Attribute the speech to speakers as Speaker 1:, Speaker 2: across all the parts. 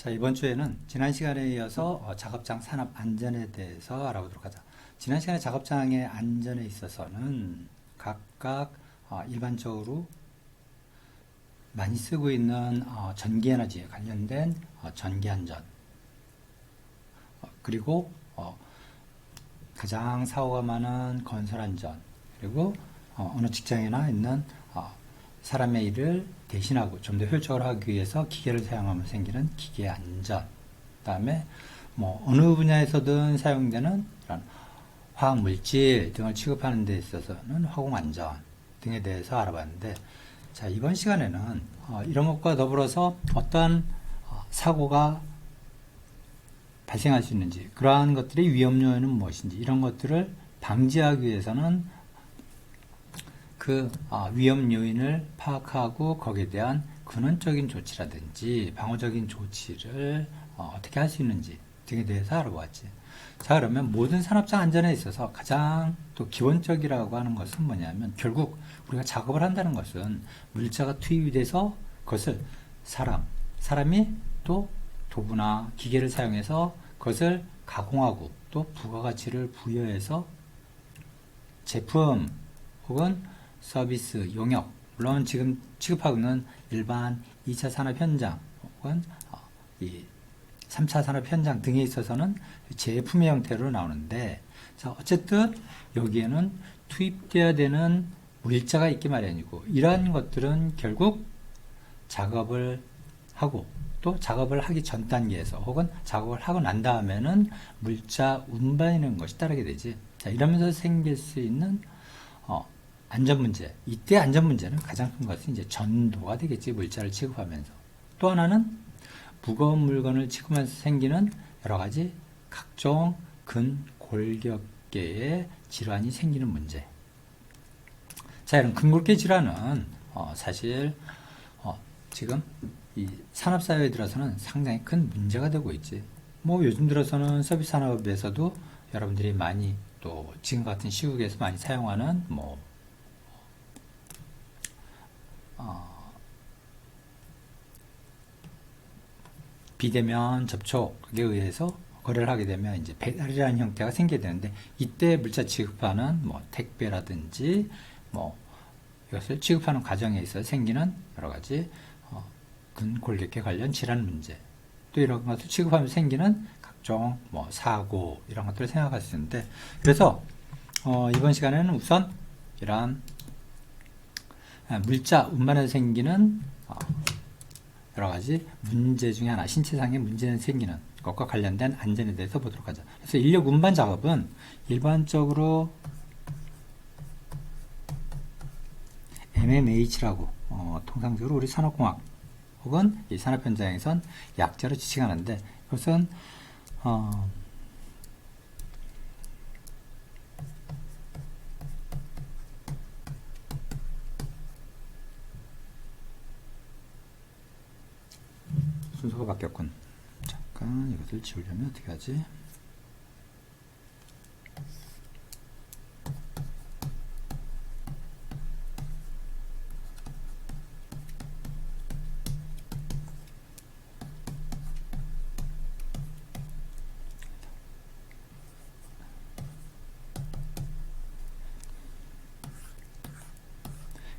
Speaker 1: 자, 이번 주에는 지난 시간에 이어서 작업장 산업 안전에 대해서 알아보도록 하자. 지난 시간에 작업장의 안전에 있어서는 각각 일반적으로 많이 쓰고 있는 전기에너지에 관련된 전기안전, 그리고 가장 사고가 많은 건설안전, 그리고 어느 직장에나 있는 사람의 일을 대신하고 좀 더 효율적으로 하기 위해서 기계를 사용하면 생기는 기계 안전, 그다음에 뭐 어느 분야에서든 사용되는 이런 화학 물질 등을 취급하는 데 있어서는 화공 안전 등에 대해서 알아봤는데, 자, 이번 시간에는 이런 것과 더불어서 어떠한 사고가 발생할 수 있는지, 그러한 것들의 위험 요인은 무엇인지, 이런 것들을 방지하기 위해서는 그 위험 요인을 파악하고 거기에 대한 근원적인 조치라든지 방어적인 조치를 어떻게 할 수 있는지 등에 대해서 알아보았지. 자, 그러면 모든 산업장 안전에 있어서 가장 또 기본적이라고 하는 것은 뭐냐면, 결국 우리가 작업을 한다는 것은 물자가 투입이 돼서 그것을 사람이 또 도구나 기계를 사용해서 그것을 가공하고 또 부가가치를 부여해서 제품 혹은 서비스, 용역, 물론 지금 취급하고 있는 일반 2차 산업 현장 혹은 이 3차 산업 현장 등에 있어서는 제품의 형태로 나오는데, 자, 어쨌든 여기에는 투입되어야 되는 물자가 있기 마련이고, 이러한 것들은 결국 작업을 하고 또 작업을 하기 전 단계에서 혹은 작업을 하고 난 다음에는 물자 운반이라는 것이 따르게 되지. 자, 이러면서 생길 수 있는 안전 문제, 이때 안전 문제는 가장 큰 것은 이제 전도가 되겠지, 물자를 취급하면서. 또 하나는 무거운 물건을 취급하면서 생기는 여러 가지 각종 근골격계의 질환이 생기는 문제. 자, 이런 근골격 질환은 사실 지금 이 산업사회에 들어서는 상당히 큰 문제가 되고 있지. 뭐 요즘 들어서는 서비스 산업에서도 여러분들이 많이 또 지금 같은 시국에서 많이 사용하는 비대면 접촉에 의해서 거래를 하게 되면 이제 배달이라는 형태가 생기게 되는데, 이때 물자 취급하는 택배라든지 이것을 취급하는 과정에 있어 생기는 여러 가지 근골격계 관련 질환 문제, 또 이런 것을 취급하면서 생기는 각종 사고, 이런 것들을 생각할 수 있는데, 그래서 이번 시간에는 우선 이러한 물자 운반에서 생기는 여러 가지 문제 중에 하나, 신체상의 문제는 생기는 것과 관련된 안전에 대해서 보도록 하죠. 그래서 인력 운반 작업은 일반적으로 MMH라고 통상적으로 우리 산업공학 혹은 이 산업 현장에선 약자로 지칭하는데, 이것은 순서가 바뀌었군. 잠깐 이것을 지우려면 어떻게 하지?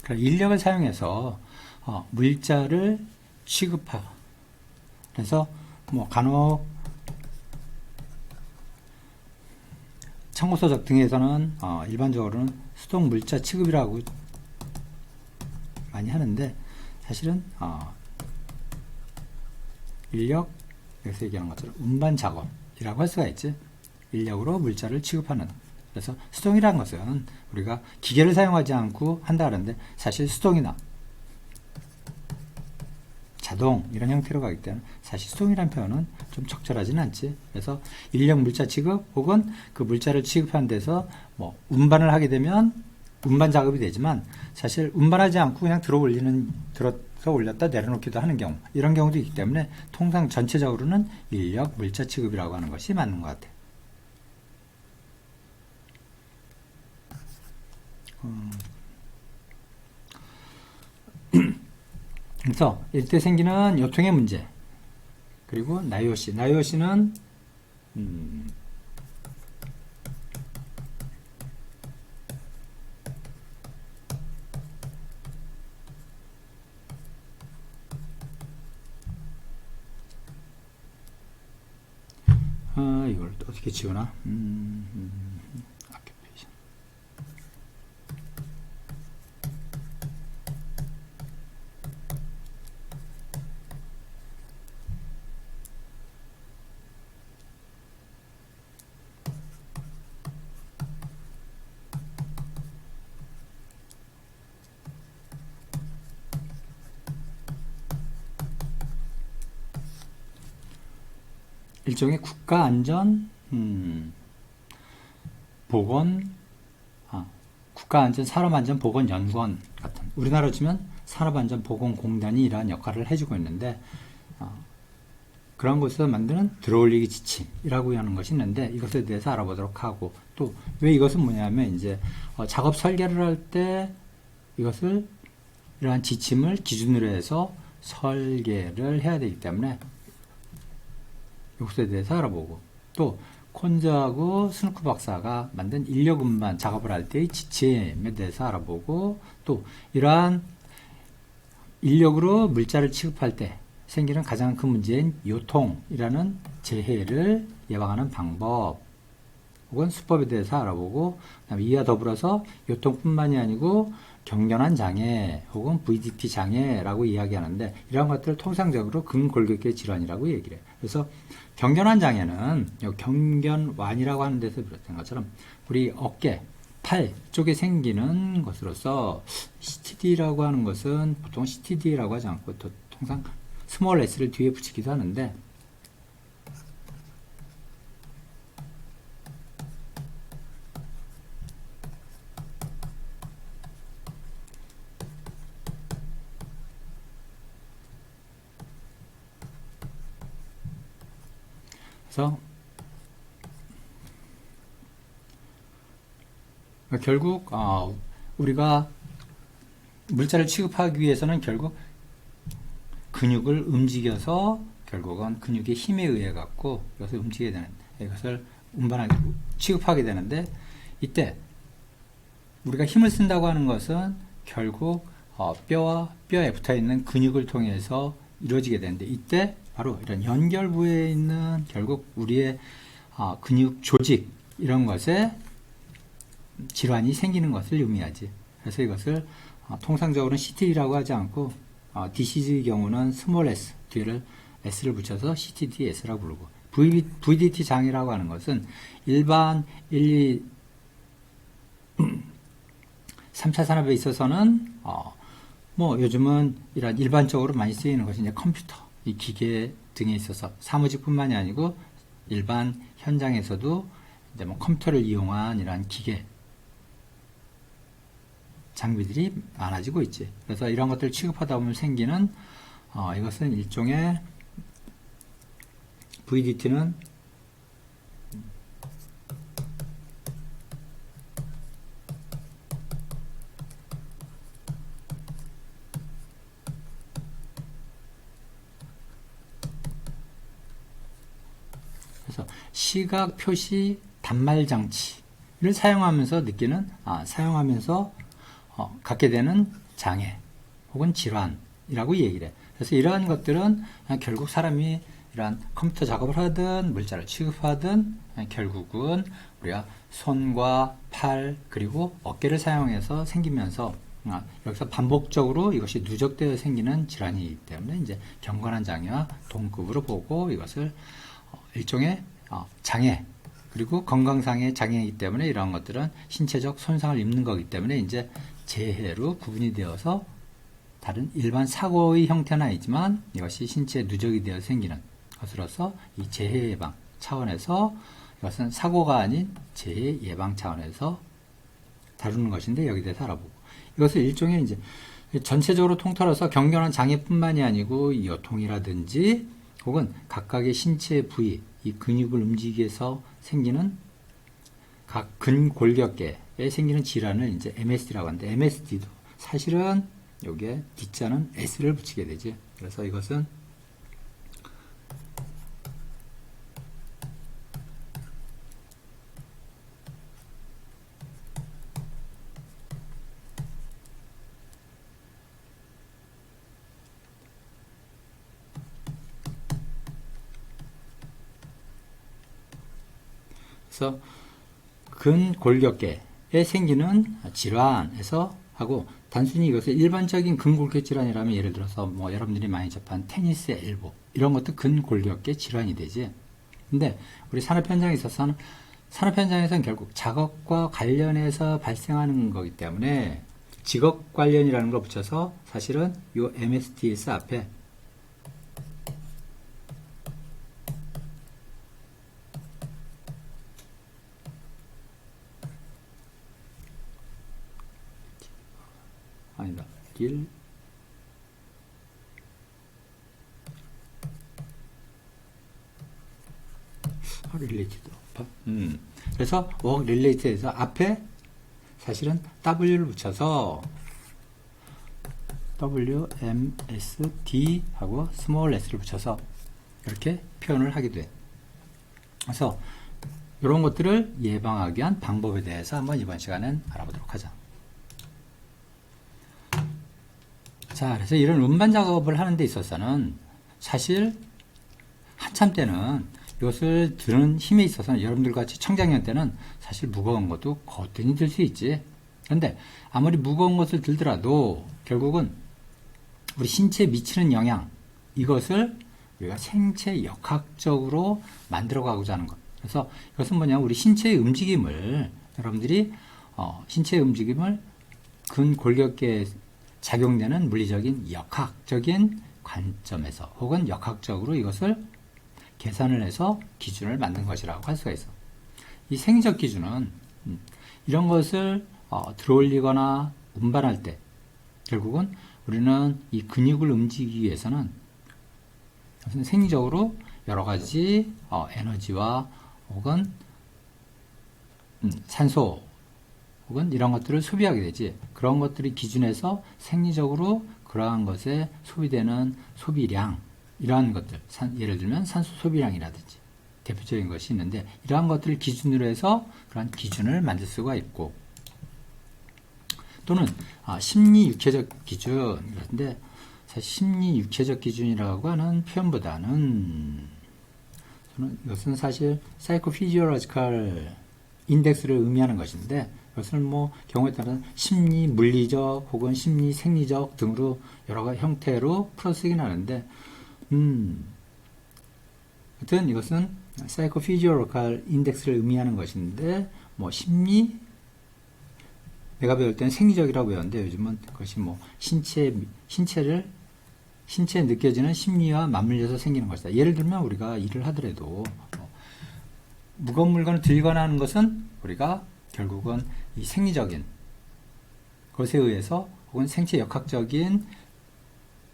Speaker 1: 인력을 사용해서 물자를 취급하. 그래서 간혹 청구서적 등에서는 일반적으로는 수동 물자 취급이라고 많이 하는데, 사실은 인력, 여기서 얘기하는 것처럼 운반 작업이라고 할 수가 있지. 인력으로 물자를 취급하는. 그래서 수동이라는 것은 우리가 기계를 사용하지 않고 한다 하는데, 사실 수동이나 자동 이런 형태로 가기 때문에 사실 수동이라는 표현은 좀 적절하지는 않지. 그래서 인력 물자 취급 혹은 그 물자를 취급하는 데서 운반을 하게 되면 운반 작업이 되지만, 사실 운반하지 않고 그냥 들어서 올렸다 내려놓기도 하는 경우, 이런 경우도 있기 때문에 통상 전체적으로는 인력 물자 취급이라고 하는 것이 맞는 것 같아. 그래서 이때 생기는 요통의 문제, 그리고 나요시. 나요시는 이걸 또 어떻게 지우나? 오큐페이션. 일종의 국가안전, 보건, 국가안전, 산업안전보건연구원 같은, 우리나라로 치면 산업안전보건공단이 이러한 역할을 해주고 있는데, 그런 곳에서 만드는 들어올리기 지침이라고 하는 것이 있는데, 이것에 대해서 알아보도록 하고, 또 왜 이것은 뭐냐면 이제 작업 설계를 할 때 이것을 이러한 지침을 기준으로 해서 설계를 해야 되기 때문에 이것에 대해서 알아보고, 또 콘즈하고 스누크 박사가 만든 인력 운반 작업을 할 때의 지침에 대해서 알아보고, 또 이러한 인력으로 물자를 취급할 때 생기는 가장 큰 문제인 요통이라는 재해를 예방하는 방법 혹은 수법에 대해서 알아보고, 그다음에 이와 더불어서 요통뿐만이 아니고 경련한 장애 혹은 VDT 장애라고 이야기하는데, 이런 것들을 통상적으로 근골격계 질환이라고 얘기를 해요. 그래서 경련한 장애는 경련완이라고 하는 데서 비롯된 것처럼 우리 어깨, 팔 쪽에 생기는 것으로서, CTD라고 하는 것은 보통 CTD라고 하지 않고 또 통상 스몰 s를 뒤에 붙이기도 하는데, 그래서 결국 우리가 물자를 취급하기 위해서는 결국 근육을 움직여서 결국은 근육의 힘에 의해 갖고 이것을 움직이게 되는, 이것을 운반하게 취급하게 되는데, 이때 우리가 힘을 쓴다고 하는 것은 결국 뼈와 뼈에 붙어 있는 근육을 통해서 이루어지게 되는데, 이때 바로 이런 연결부에 있는 결국 우리의 근육 조직 이런 것에 질환이 생기는 것을 의미하지. 그래서 이것을 통상적으로는 CTD라고 하지 않고 DCG의 경우는 스몰 s 뒤를 s를 붙여서 CTDS라고 부르고, VDT 장애라고 하는 것은 일반 1, 2, 3차 산업에 있어서는 뭐 요즘은 이런 일반적으로 많이 쓰이는 것이 이제 컴퓨터, 이 기계 등에 있어서 사무직뿐만이 아니고 일반 현장에서도 이제 뭐 컴퓨터를 이용한 이러한 기계 장비들이 많아지고 있지. 그래서 이런 것들을 취급하다 보면 생기는 이것은 일종의 VDT는 그래서 시각 표시 단말 장치를 사용하면서 느끼는 사용하면서 갖게 되는 장애 혹은 질환이라고 얘기를 해. 그래서 이러한 것들은 결국 사람이 이러한 컴퓨터 작업을 하든 물자를 취급하든 결국은 우리가 손과 팔 그리고 어깨를 사용해서 생기면서 여기서 반복적으로 이것이 누적되어 생기는 질환이기 때문에 이제 경건한 장애와 동급으로 보고, 이것을 일종의 장애 그리고 건강상의 장애이기 때문에 이러한 것들은 신체적 손상을 입는 거기 때문에 이제 재해로 구분이 되어서 다른 일반 사고의 형태는 아니지만 이것이 신체에 누적이 되어 생기는 것으로서 이 재해 예방 차원에서 이것은 사고가 아닌 재해 예방 차원에서 다루는 것인데, 여기 대해서 알아보고, 이것을 일종의 이제 전체적으로 통틀어서 경련한 장애뿐만이 아니고 여통이라든지 혹은 각각의 신체 부위, 이 근육을 움직이기 위해서 생기는 각 근골격계에 생기는 질환을 이제 MSD라고 하는데, MSD도 사실은 여기에 D자는 S를 붙이게 되지. 그래서 이것은 그래서 근골격계에 생기는 질환에서 하고 단순히 이것을 일반적인 근골격 질환이라면 예를 들어서 뭐 여러분들이 많이 접한 테니스 엘보 이런 것도 근골격계 질환이 되지. 근데 우리 산업 현장에 있어서는 산업 현장에서는 결국 작업과 관련해서 발생하는 거기 때문에 직업 관련이라는 걸 붙여서 사실은 요 MSTS 앞에 아니다. 일 릴레이티드. 그래서 work related에서 앞에 사실은 W를 붙여서 WMSD 하고 small s를 붙여서 이렇게 표현을 하게 돼. 그래서 이런 것들을 예방하기 위한 방법에 대해서 한번 이번 시간엔 알아보도록 하자. 자, 그래서 이런 음반 작업을 하는 데 있어서는 사실 한참 때는 이것을 드는 힘에 있어서는 여러분들 같이 청장년 때는 사실 무거운 것도 거뜬히 들 수 있지. 그런데 아무리 무거운 것을 들더라도 결국은 우리 신체에 미치는 영향, 이것을 우리가 생체 역학적으로 만들어가고자 하는 것. 그래서 이것은 뭐냐, 우리 신체의 움직임을 여러분들이 신체의 움직임을 근골격계에 작용되는 물리적인 역학적인 관점에서 혹은 역학적으로 이것을 계산을 해서 기준을 만든 것이라고 할 수가 있어. 이 생리적 기준은 이런 것을 들어올리거나 운반할 때 결국은 우리는 이 근육을 움직이기 위해서는 생리적으로 여러 가지 에너지와 혹은 산소 혹은 이런 것들을 소비하게 되지. 그런 것들이 기준해서 생리적으로 그러한 것에 소비되는 소비량, 이러한 것들, 예를 들면 산소 소비량이라든지 대표적인 것이 있는데, 이러한 것들을 기준으로 해서 그러한 기준을 만들 수가 있고, 또는 심리 육체적 기준. 그런데 사실 심리 육체적 기준이라고 하는 표현보다는 저는 이것은 사실 사이코피지올로지컬 인덱스를 의미하는 것인데, 이것을 뭐 경우에 따라 심리 물리적 혹은 심리 생리적 등으로 여러 가지 형태로 풀어 쓰긴 하는데, 하여튼 이것은 사이코피지올로컬 인덱스를 의미하는 것인데, 뭐 심리, 내가 배울 때는 생리적이라고 배웠는데 요즘은 그것이 뭐 신체에 느껴지는 심리와 맞물려서 생기는 것이다. 예를 들면 우리가 일을 하더라도 무거운 물건을 들거나 하는 것은 우리가 결국은 이 생리적인 것에 의해서 혹은 생체 역학적인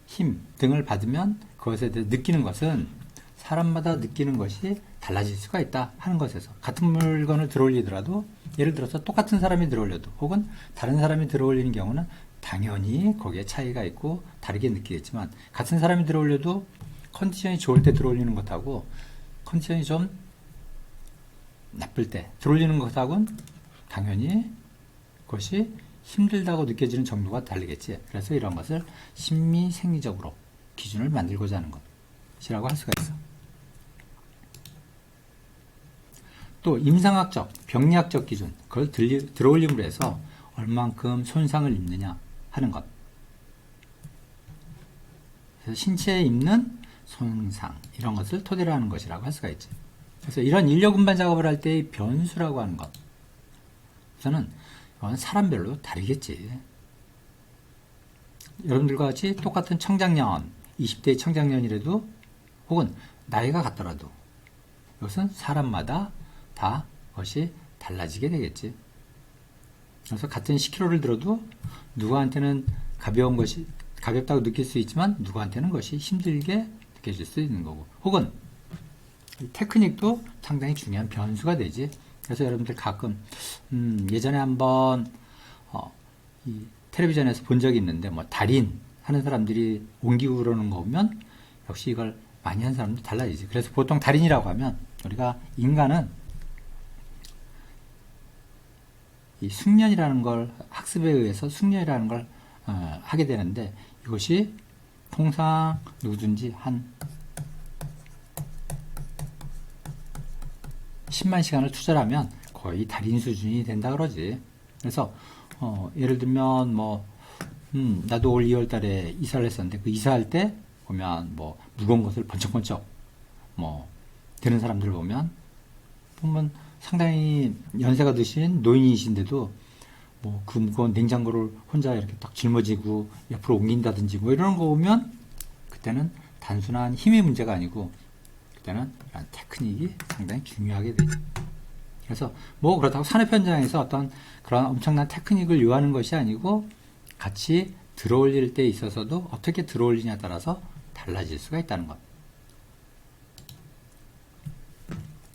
Speaker 1: 힘 등을 받으면 그것에 대해 느끼는 것은 사람마다 느끼는 것이 달라질 수가 있다 하는 것에서, 같은 물건을 들어올리더라도 예를 들어서 똑같은 사람이 들어올려도 혹은 다른 사람이 들어올리는 경우는 당연히 거기에 차이가 있고 다르게 느끼겠지만, 같은 사람이 들어올려도 컨디션이 좋을 때 들어올리는 것하고 컨디션이 좀 나쁠 때 들어올리는 것하고는 당연히 그것이 힘들다고 느껴지는 정도가 다르겠지. 그래서 이런 것을 심리 생리적으로 기준을 만들고자 하는 것이라고 할 수가 있어. 또 임상학적, 병리학적 기준, 그걸 들어올림으로 해서 얼만큼 손상을 입느냐 하는 것. 그래서 신체에 입는 손상, 이런 것을 토대로 하는 것이라고 할 수가 있지. 그래서 이런 인력 운반 작업을 할 때의 변수라고 하는 것, 저는 이건 사람별로 다르겠지. 여러분들과 같이 똑같은 청장년, 20대의 청장년이라도 혹은 나이가 같더라도 이것은 사람마다 다 그것이 달라지게 되겠지. 그래서 같은 10kg를 들어도 누구한테는 가벼운 것이 가볍다고 느낄 수 있지만 누구한테는 것이 힘들게 느껴질 수 있는 거고, 혹은 이 테크닉도 상당히 중요한 변수가 되지. 그래서 여러분들 가끔 예전에 한번 이 텔레비전에서 본 적이 있는데, 뭐 달인 하는 사람들이 옮기고 그러는 거 보면 역시 이걸 많이 하는 사람도 달라지지. 그래서 보통 달인이라고 하면 우리가 인간은 이 숙련이라는 걸, 학습에 의해서 숙련이라는 걸 하게 되는데, 이것이 통상 누구든지 한 10만 시간을 투자를 하면 거의 달인 수준이 된다 그러지. 그래서 예를 들면 나도 올 2월 달에 이사를 했었는데 그 이사할 때 보면 무거운 것을 번쩍번쩍 드는 사람들 보면 상당히 연세가 드신 노인이신데도 그 무거운 냉장고를 혼자 이렇게 딱 짊어지고 옆으로 옮긴다든지 이런 거 보면 그때는 단순한 힘의 문제가 아니고 그때는 이런 테크닉이 상당히 중요하게 되죠. 그래서 그렇다고 산업 현장에서 어떤 그런 엄청난 테크닉을 요하는 것이 아니고 같이 들어올릴 때 있어서도 어떻게 들어올리냐에 따라서 달라질 수가 있다는 것.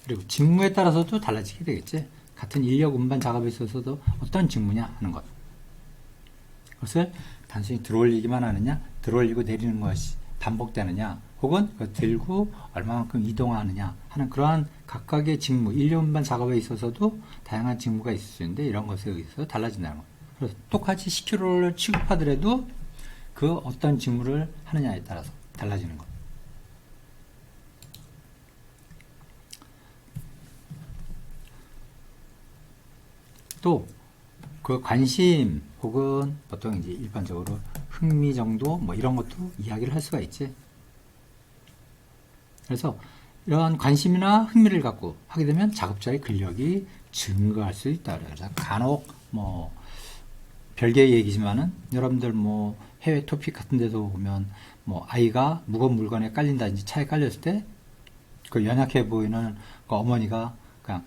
Speaker 1: 그리고 직무에 따라서도 달라지게 되겠지. 같은 인력 운반 작업에 있어서도 어떤 직무냐 하는 것. 그것을 단순히 들어올리기만 하느냐, 들어올리고 내리는 것이 반복되느냐, 혹은 들고 얼마만큼 이동하느냐 하는 그러한 각각의 직무, 인력 운반 작업에 있어서도 다양한 직무가 있을 수 있는데 이런 것에 의해서 달라진다는 것. 그래서 똑같이 10kg를 취급하더라도 그 어떤 직무를 하느냐에 따라서 달라지는 것. 또 그 관심 혹은 보통 이제 일반적으로 흥미 정도 이런 것도 이야기를 할 수가 있지. 그래서 이러한 관심이나 흥미를 갖고 하게 되면 작업자의 근력이 증가할 수 있다. 그래서 간혹 별개의 얘기지만은 여러분들 해외 토픽 같은 데도 보면 아이가 무거운 물건에 깔린다든지 차에 깔렸을 때 그 연약해 보이는 그 어머니가 그냥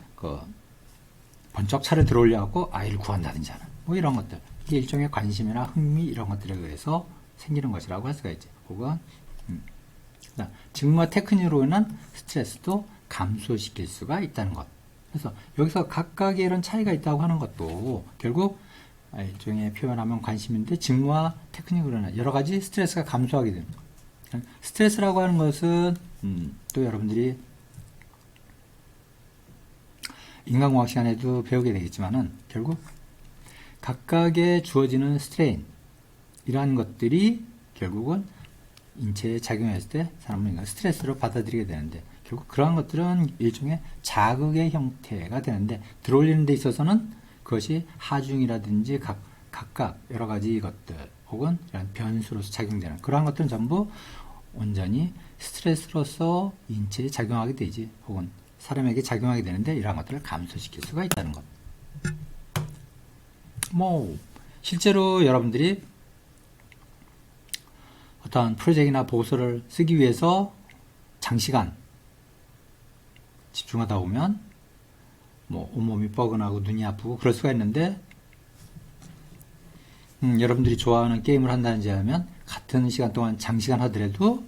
Speaker 1: 번쩍 차를 들어올려 갖고 아이를 구한다든지 하는 이런 것들, 이게 일종의 관심이나 흥미 이런 것들에 의해서 생기는 것이라고 할 수가 있지. 혹은 직무와 테크닉으로 인한 스트레스도 감소시킬 수가 있다는 것. 그래서 여기서 각각의 이런 차이가 있다고 하는 것도 결국 일종의 표현하면 관심인데 직무와 테크닉으로 인한 여러 가지 스트레스가 감소하게 되는 것. 스트레스라고 하는 것은 또 여러분들이 인간공학 시간에도 배우게 되겠지만은 결국 각각의 주어지는 스트레인 이러한 것들이 결국은 인체에 작용했을 때 사람은 스트레스로 받아들이게 되는데 결국 그러한 것들은 일종의 자극의 형태가 되는데 들어올리는 데 있어서는 그것이 하중이라든지 각각 여러 가지 것들 혹은 이런 변수로서 작용되는 그러한 것들은 전부 온전히 스트레스로서 인체에 작용하게 되지 혹은 사람에게 작용하게 되는데 이러한 것들을 감소시킬 수가 있다는 것. 실제로 여러분들이 어떤 프로젝트나 보고서를 쓰기 위해서 장시간 집중하다 보면 온몸이 뻐근하고 눈이 아프고 그럴 수가 있는데 여러분들이 좋아하는 게임을 한다든지 하면 같은 시간 동안 장시간 하더라도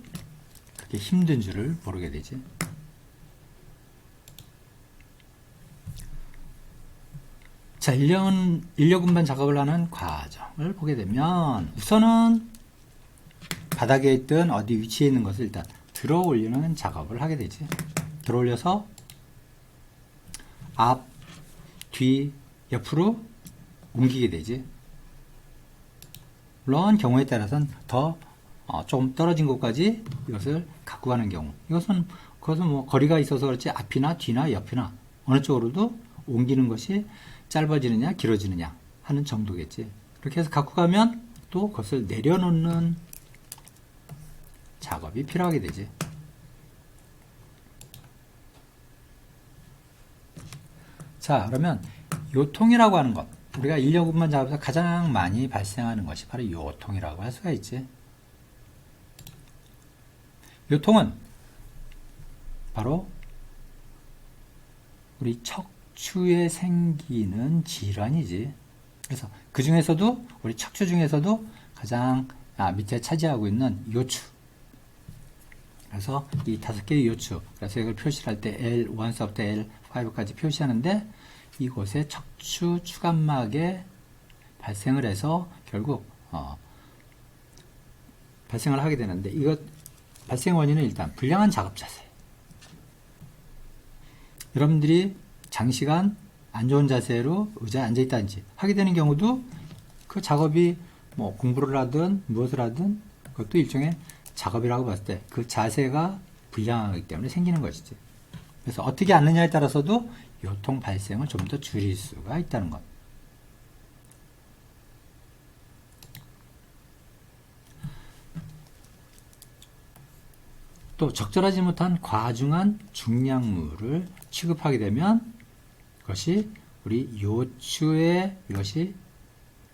Speaker 1: 그렇게 힘든 줄을 모르게 되지. 자, 인력 운반 작업을 하는 과정을 보게 되면 우선은 바닥에 있든 어디 위치에 있는 것을 일단 들어 올리는 작업을 하게 되지. 들어 올려서 앞, 뒤, 옆으로 옮기게 되지. 물론 경우에 따라서는 더 조금 떨어진 곳까지 이것을 갖고 가는 경우. 그것은 거리가 있어서 그렇지 앞이나 뒤나 옆이나 어느 쪽으로도 옮기는 것이 짧아지느냐 길어지느냐 하는 정도겠지. 그렇게 해서 갖고 가면 또 그것을 내려놓는 작업이 필요하게 되지. 자, 그러면 요통이라고 하는 것, 우리가 인력 운반 작업에서 가장 많이 발생하는 것이 바로 요통이라고 할 수가 있지. 요통은 바로 우리 척추에 생기는 질환이지. 그래서 그 중에서도 우리 척추 중에서도 가장 밑에 차지하고 있는 요추. 그래서 이 5개의 요추. 그래서 이걸 표시할 때 L1서부터 L5까지 표시하는데 이곳에 척추 추간막에 발생을 해서 결국 발생을 하게 되는데 이것 발생 원인은 일단 불량한 작업 자세. 여러분들이 장시간 안 좋은 자세로 의자에 앉아 있다든지 하게 되는 경우도 그 작업이 공부를 하든 무엇을 하든 그것도 일종의 작업이라고 봤을 때 그 자세가 불량하기 때문에 생기는 것이지. 그래서 어떻게 앉느냐에 따라서도 요통 발생을 좀 더 줄일 수가 있다는 것. 또 적절하지 못한 과중한 중량물을 취급하게 되면 그것이 우리 요추에 이것이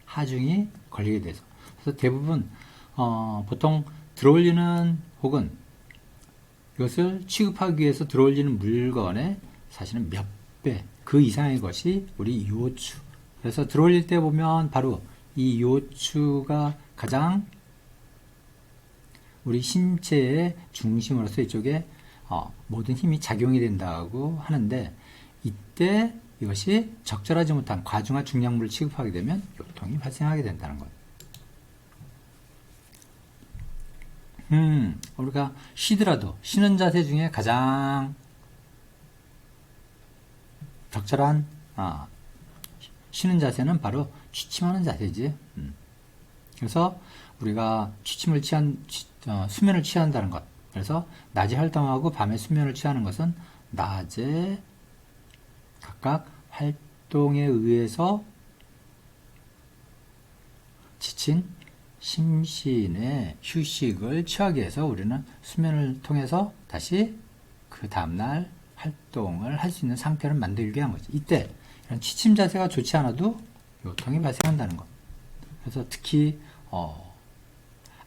Speaker 1: 하중이 걸리게 돼서, 그래서 대부분 보통 들어올리는 혹은 이것을 취급하기 위해서 들어올리는 물건의 사실은 몇 배 그 이상의 것이 우리 요추. 그래서 들어올릴 때 보면 바로 이 요추가 가장 우리 신체의 중심으로서 이쪽에 모든 힘이 작용이 된다고 하는데, 이때 이것이 적절하지 못한 과중한 중량물을 취급하게 되면 요통이 발생하게 된다는 거예요. 우리가 쉬더라도 쉬는 자세 중에 가장 적절한 쉬는 자세는 바로 취침하는 자세지. 그래서 우리가 수면을 취한다는 것. 그래서 낮에 활동하고 밤에 수면을 취하는 것은 낮에 각각 활동에 의해서 지친 심신의 휴식을 취하기 위해서 우리는 수면을 통해서 다시 그 다음날 활동을 할 수 있는 상태를 만들기 위한 거지. 이때 이런 취침 자세가 좋지 않아도 요통이 발생한다는 것. 그래서 특히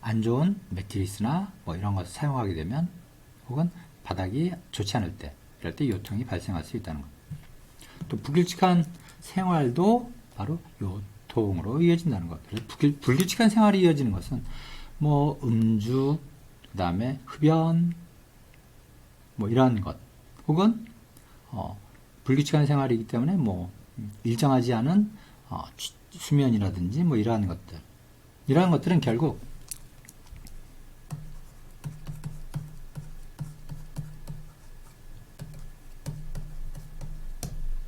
Speaker 1: 안 좋은 매트리스나 뭐 이런 것을 사용하게 되면, 혹은 바닥이 좋지 않을 때, 이럴 때 요통이 발생할 수 있다는 것. 또 불규칙한 생활도 바로 요통으로 이어진다는 것. 그래서 불규칙한 생활이 이어지는 것은 뭐 음주, 그 다음에 흡연, 뭐 이러한 것, 혹은 불규칙한 생활이기 때문에 뭐 일정하지 않은 수면이라든지 뭐 이러한 것들은 결국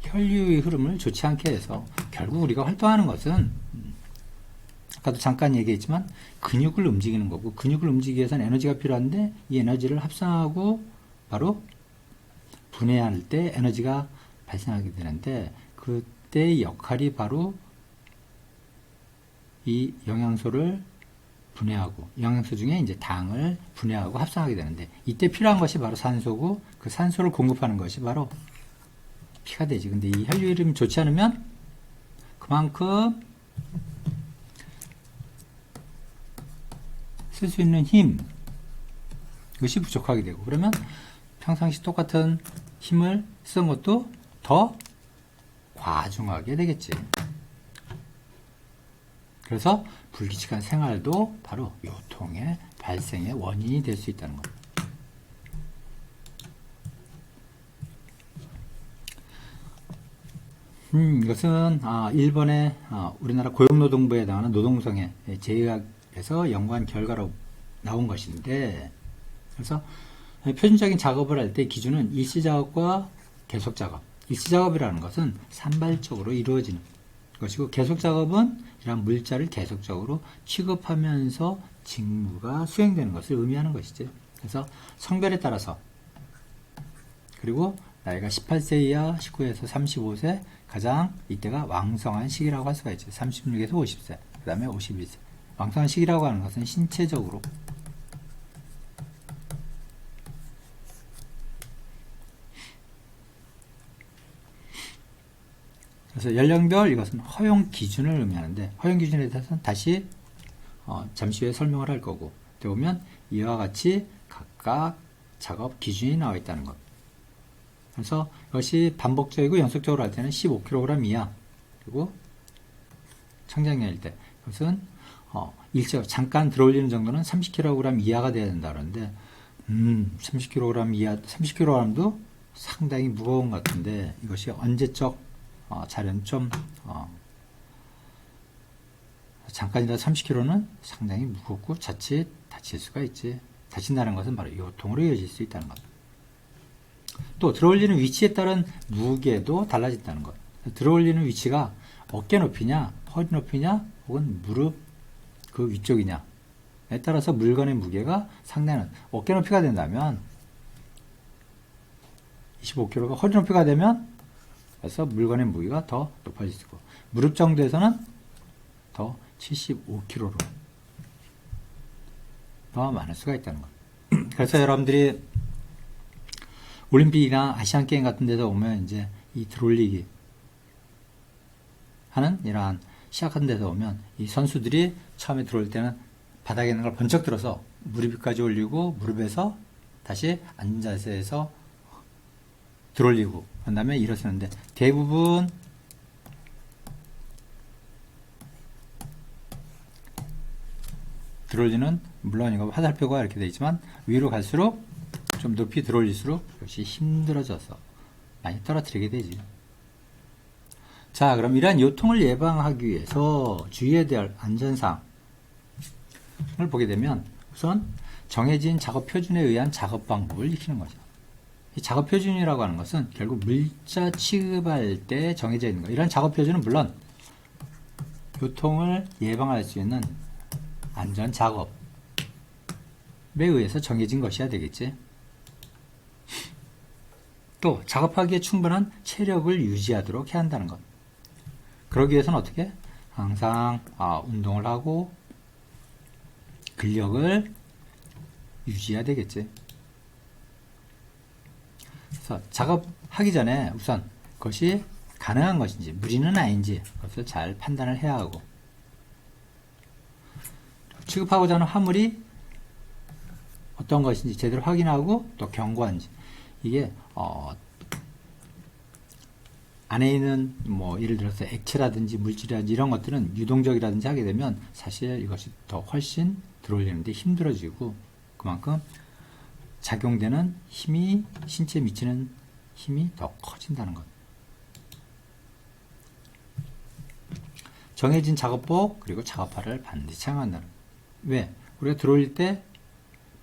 Speaker 1: 혈류의 흐름을 좋지 않게 해서, 결국 우리가 활동하는 것은 아까도 잠깐 얘기했지만 근육을 움직이는 거고, 근육을 움직이기 위해서는 에너지가 필요한데 이 에너지를 합성하고 바로 분해할 때 에너지가 발생하게 되는데, 그때의 역할이 바로 이 영양소를 분해하고, 영양소 중에 이제 당을 분해하고 합성하게 되는데, 이때 필요한 것이 바로 산소고, 그 산소를 공급하는 것이 바로 피가 되지. 근데 이 혈류 흐름이 좋지 않으면 그만큼 쓸 수 있는 힘, 이것이 부족하게 되고, 그러면 평상시 똑같은 힘을 쓰던 것도 더 과중하게 되겠지. 그래서 불규칙한 생활도 바로 요통의 발생의 원인이 될 수 있다는 겁니다. 이것은 일본의 우리나라 고용노동부에 나오는 노동성의 제의학에서 연구한 결과로 나온 것인데, 그래서 표준적인 작업을 할 때 기준은 일시작업과 계속작업. 일시작업이라는 것은 산발적으로 이루어지는 것이고, 계속작업은 이러한 물자를 계속적으로 취급하면서 직무가 수행되는 것을 의미하는 것이지. 그래서 성별에 따라서, 그리고 나이가 18세 이하, 19에서 35세, 가장 이때가 왕성한 시기라고 할 수가 있죠. 36에서 50세, 그 다음에 51세. 왕성한 시기라고 하는 것은 신체적으로, 그래서 연령별 이것은 허용 기준을 의미하는데, 허용 기준에 대해서는 다시 잠시 후에 설명을 할 거고, 보면 이와 같이 각각 작업 기준이 나와 있다는 것. 그래서 이것이 반복적이고 연속적으로 할 때는 15kg 이하, 그리고 청장년일 때 이것은 잠깐 들어올리는 정도는 30kg 이하가 돼야 된다 그러는데, 30kg 이하, 30kg도 상당히 무거운 것 같은데, 이것이 언제적 자료는 좀 잠깐이라도 30kg는 상당히 무겁고 자칫 다칠 수가 있지. 다친다는 것은 바로 요통으로 이어질 수 있다는 것. 또 들어올리는 위치에 따른 무게도 달라진다는 것. 들어올리는 위치가 어깨 높이냐, 허리 높이냐, 혹은 무릎 그 위쪽이냐에 따라서 물건의 무게가 상당한, 어깨 높이가 된다면 25kg가 허리 높이가 되면 그래서 물건의 무게가 더 높아지고 무릎 정도에서는 더 75kg로 더 많을 수가 있다는 것. 그래서 여러분들이 올림픽이나 아시안 게임 같은 데서 오면 이제 이 들어올리기 하는 이러한 시합 같은 데서 오면 이 선수들이 처음에 들어올 때는 바닥에 있는 걸 번쩍 들어서 무릎 위까지 올리고 무릎에서 다시 앉은 자세에서 들어올리고 그 다음에 일어서는데 대부분 들어올리는 물론 이거 화살표가 이렇게 되어 있지만 위로 갈수록 좀 높이 들어올릴수록 역시 힘들어져서 많이 떨어뜨리게 되지. 자, 그럼 이러한 요통을 예방하기 위해서 주의해야 될 안전사항을 보게 되면 우선 정해진 작업 표준에 의한 작업 방법을 익히는 거죠. 이 작업 표준이라고 하는 것은 결국 물자 취급할 때 정해져 있는 거. 이런 작업 표준은 물론 요통을 예방할 수 있는 안전 작업에 의해서 정해진 것이어야 되겠지. 또 작업하기에 충분한 체력을 유지하도록 해야 한다는 것. 그러기 위해서는 어떻게? 항상 운동을 하고 근력을 유지해야 되겠지. 그래서 작업하기 전에 우선 그것이 가능한 것인지 무리는 아닌지 그것을 잘 판단을 해야 하고 취급하고자 하는 화물이 어떤 것인지 제대로 확인하고 또 경고한지 이게 안에 있는 뭐 예를 들어서 액체라든지 물질이라든지 이런 것들은 유동적이라든지 하게 되면 사실 이것이 더 훨씬 들어올리는데 힘들어지고 그만큼 작용되는 힘이 신체에 미치는 힘이 더 커진다는 것. 정해진 작업복 그리고 작업화를 반드시 사용한다는 것. 왜? 우리가 들어올릴 때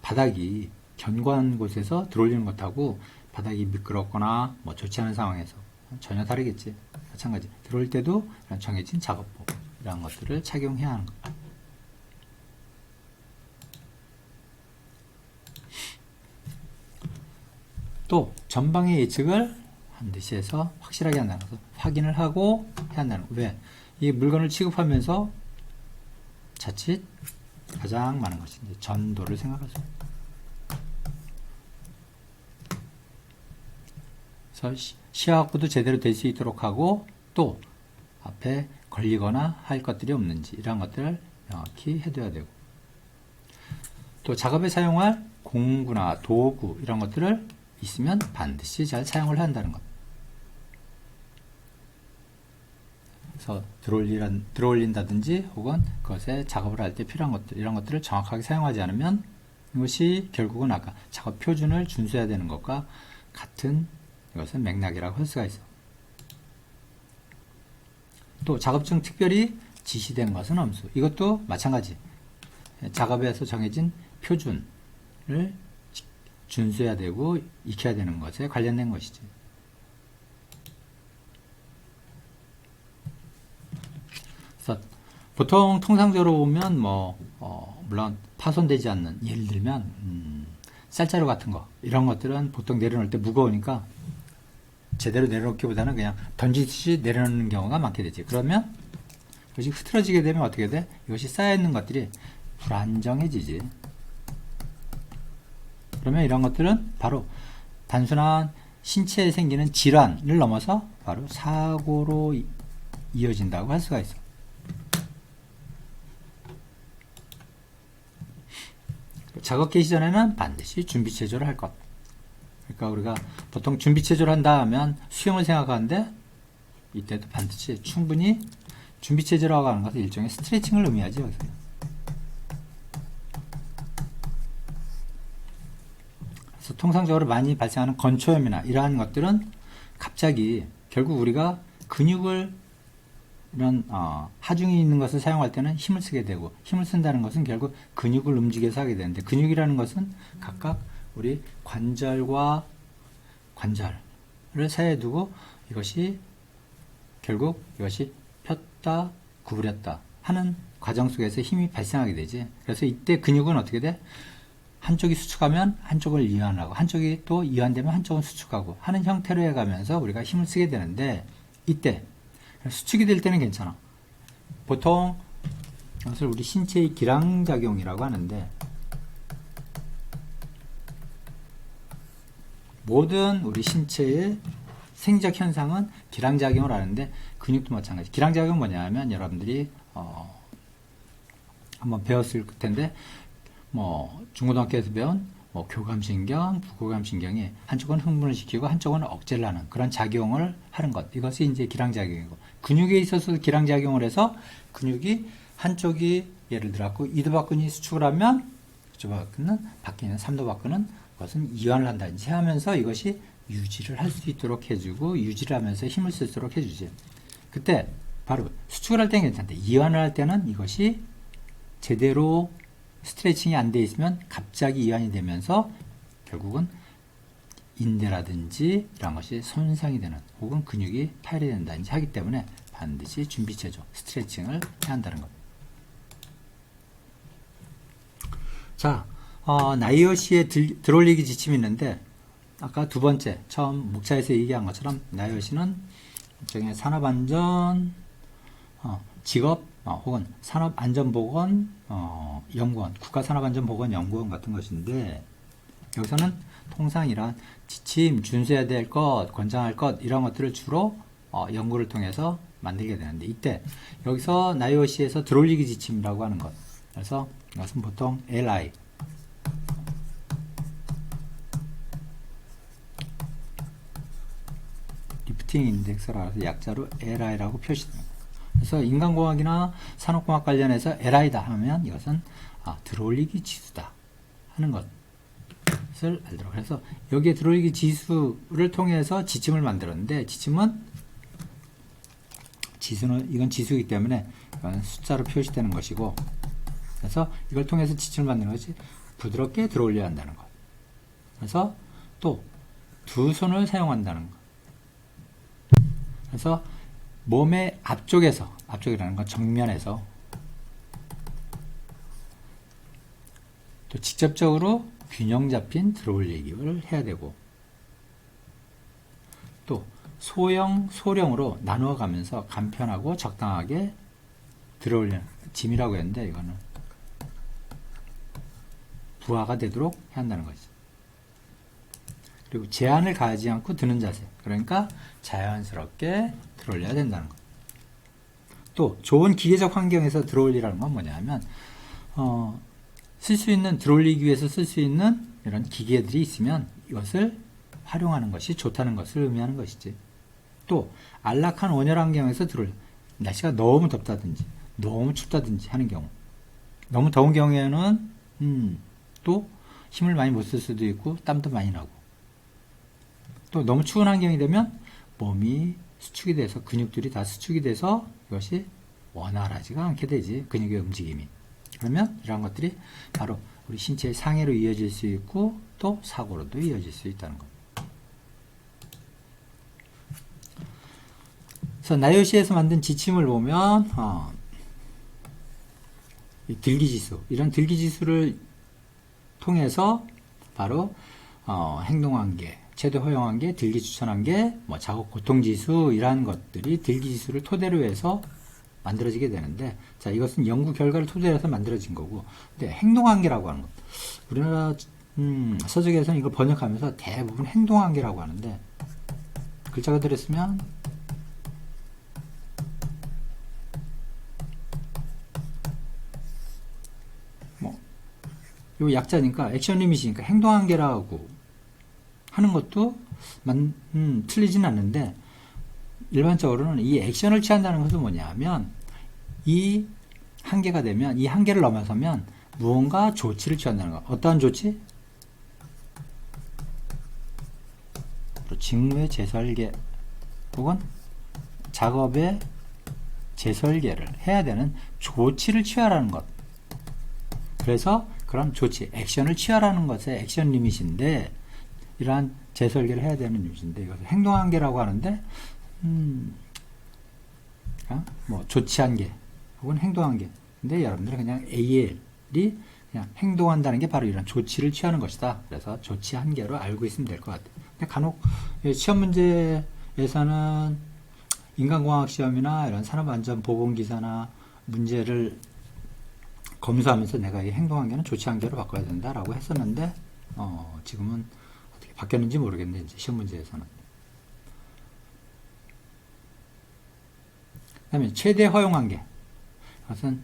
Speaker 1: 바닥이 견고한 곳에서 들어올리는 것하고 바닥이 미끄럽거나 뭐 좋지 않은 상황에서 전혀 다르겠지. 마찬가지. 들어올 때도 이런 정해진 작업복 이런 것들을 착용해야 하는 것. 또 전방의 예측을 반드시 해서 확실하게 한다는 것. 확인을 하고 해야 한다는 것. 왜? 이 물건을 취급하면서 자칫 가장 많은 것이 이제 전도를 생각할 수 있습니다. 그래서 시야 확보도 제대로 될 수 있도록 하고 또 앞에 걸리거나 할 것들이 없는지 이런 것들을 명확히 해둬야 되고 또 작업에 사용할 공구나 도구 이런 것들을 있으면 반드시 잘 사용을 한다는 것. 그래서 들어올린다든지 혹은 그것에 작업을 할 때 필요한 것들 이런 것들을 정확하게 사용하지 않으면 이것이 결국은 아까 작업 표준을 준수해야 되는 것과 같은 이것은 맥락이라고 할 수가 있어. 또 작업 중 특별히 지시된 것은 엄수. 이것도 마찬가지. 작업에서 정해진 표준을 준수해야 되고 익혀야 되는 것에 관련된 것이지. 그래서 보통 통상적으로 보면 물론 파손되지 않는 예를 들면 쌀자루 같은 거 이런 것들은 보통 내려놓을 때 무거우니까 제대로 내려놓기보다는 그냥 던지듯이 내려놓는 경우가 많게 되지. 그러면 이것이 흐트러지게 되면 어떻게 돼? 이것이 쌓여있는 것들이 불안정해지지. 그러면 이런 것들은 바로 단순한 신체에 생기는 질환을 넘어서 바로 사고로 이어진다고 할 수가 있어. 작업 개시 전에는 반드시 준비 체조를 할 것. 그러니까 우리가 보통 준비 체조를 한다 하면 수영을 생각하는데 이때도 반드시 충분히 준비 체조라고 하는 것은 일종의 스트레칭을 의미하지. 여기서. 그래서 통상적으로 많이 발생하는 건초염이나 이러한 것들은 갑자기 결국 우리가 근육을 이런 하중이 있는 것을 사용할 때는 힘을 쓰게 되고 힘을 쓴다는 것은 결국 근육을 움직여서 하게 되는데 근육이라는 것은 각각 우리 관절과 관절을 사이에 두고 이것이 결국 이것이 폈다 구부렸다 하는 과정 속에서 힘이 발생하게 되지. 그래서 이때 근육은 어떻게 돼? 한쪽이 수축하면 한쪽을 이완하고 한쪽이 또 이완되면 한쪽은 수축하고 하는 형태로 해가면서 우리가 힘을 쓰게 되는데 이때 수축이 될 때는 괜찮아. 보통 이것을 우리 신체의 기량작용이라고 하는데 모든 우리 신체의 생리적 현상은 기량작용을 하는데 근육도 마찬가지. 기량작용은 뭐냐면 여러분들이 한번 배웠을 텐데 중고등학교에서 배운 교감신경, 부교감신경이 한쪽은 흥분을 시키고 한쪽은 억제를 하는 그런 작용을 하는 것. 이것이 이제 기량작용이고 근육에 있어서 기량작용을 해서 근육이 한쪽이 예를 들어서 이두박근이 수축을 하면 이두박근은 밖에 있는 삼두박근은 그것은 이완을 한다든지 하면서 이것이 유지를 할 수 있도록 해주고 유지를 하면서 힘을 쓸수록 해주지. 그때 바로 수축을 할 때는 괜찮대. 이완을 할 때는 이것이 제대로 스트레칭이 안 돼 있으면 갑자기 이완이 되면서 결국은 인대라든지 이런 것이 손상이 되는 혹은 근육이 파열이 된다든지 하기 때문에 반드시 준비체조 스트레칭을 해야 한다는 것. 자, 나이어시의 들어올리기 지침이 있는데 아까 두 번째 처음 목차에서 얘기한 것처럼 나이어시는 일종의 산업안전 직업 혹은 산업안전보건 연구원, 국가산업안전보건연구원 같은 것인데 여기서는 통상 이런 지침, 준수해야 될 것, 권장할 것 이런 것들을 주로 연구를 통해서 만들게 되는데 이때 여기서 나이오시에서 들어올리기 지침이라고 하는 것. 그래서 이것은 보통 LI 리프팅 인덱스라서 약자로 LI라고 표시됩니다. 그래서 인간공학이나 산업공학 관련해서 LI다 하면 이것은 들어올리기 지수다 하는 것을 알도록. 그래서 여기에 들어올리기 지수를 통해서 지침을 만들었는데 지침은 이건 지수이기 때문에 이건 숫자로 표시되는 것이고 그래서 이걸 통해서 지침을 만드는 것이 부드럽게 들어올려야 한다는 것. 그래서 또 두 손을 사용한다는 것. 그래서 몸의 앞쪽이라는 건 정면에서 또 직접적으로 균형 잡힌 들어올리기를 해야 되고 또 소형, 소량으로 나누어 가면서 간편하고 적당하게 들어올리는 짐이라고 했는데 이거는 부하가 되도록 해야 한다는 거지. 그리고 제한을 가하지 않고 드는 자세. 그러니까 자연스럽게 들어올려야 된다는 것. 또 좋은 기계적 환경에서 들어올리라는 건 뭐냐면 들어올리기 위해서 쓸 수 있는 이런 기계들이 있으면 이것을 활용하는 것이 좋다는 것을 의미하는 것이지. 또 안락한 온열 환경에서 날씨가 너무 덥다든지 너무 춥다든지 하는 경우 너무 더운 경우에는 또 힘을 많이 못 쓸 수도 있고 땀도 많이 나고 또 너무 추운 환경이 되면 몸이 수축이 돼서 근육들이 다 수축이 돼서 이것이 원활하지가 않게 되지. 근육의 움직임이. 그러면 이러한 것들이 바로 우리 신체의 상해로 이어질 수 있고 또 사고로도 이어질 수 있다는 것. 그래서 나이오시에서 만든 지침을 보면 이 들기지수 이런 들기지수를 통해서 바로 행동한계 최대 허용한계, 들기 추천한계, 작업 고통지수 이러한 것들이 들기지수를 토대로 해서 만들어지게 되는데 자 이것은 연구 결과를 토대로 해서 만들어진 거고 근데 행동한계라고 하는 것 우리나라 서적에서는 이걸 번역하면서 대부분 행동한계라고 하는데 글자가 들었으면 요 약자니까 액션 리밋이니까 행동한계라고 하는 것도 틀리진 않는데 일반적으로는 이 액션을 취한다는 것은 뭐냐면 이 한계가 되면 이 한계를 넘어서면 무언가 조치를 취한다는 것. 어떠한 조치? 직무의 재설계 혹은 작업의 재설계를 해야 되는 조치를 취하라는 것. 그래서 그런 조치, 액션을 취하라는 것의 액션 리밋인데 이러한 재설계를 해야 되는 리밋인데 이것을 행동한계라고 하는데 조치한계 혹은 행동한계 근데 여러분들은 그냥 AL이 그냥 행동한다는 게 바로 이런 조치를 취하는 것이다. 그래서 조치 한계로 알고 있으면 될 것 같아요. 근데 간혹 시험 문제에서는 인간공학 시험이나 이런 산업안전보건기사나 문제를 검수하면서 내가 이 행동한계는 조치 한계로 바꿔야 된다라고 했었는데 지금은 어떻게 바뀌었는지 모르겠네. 이제 시험 문제에서는. 그다음에 최대 허용 한계. 그것은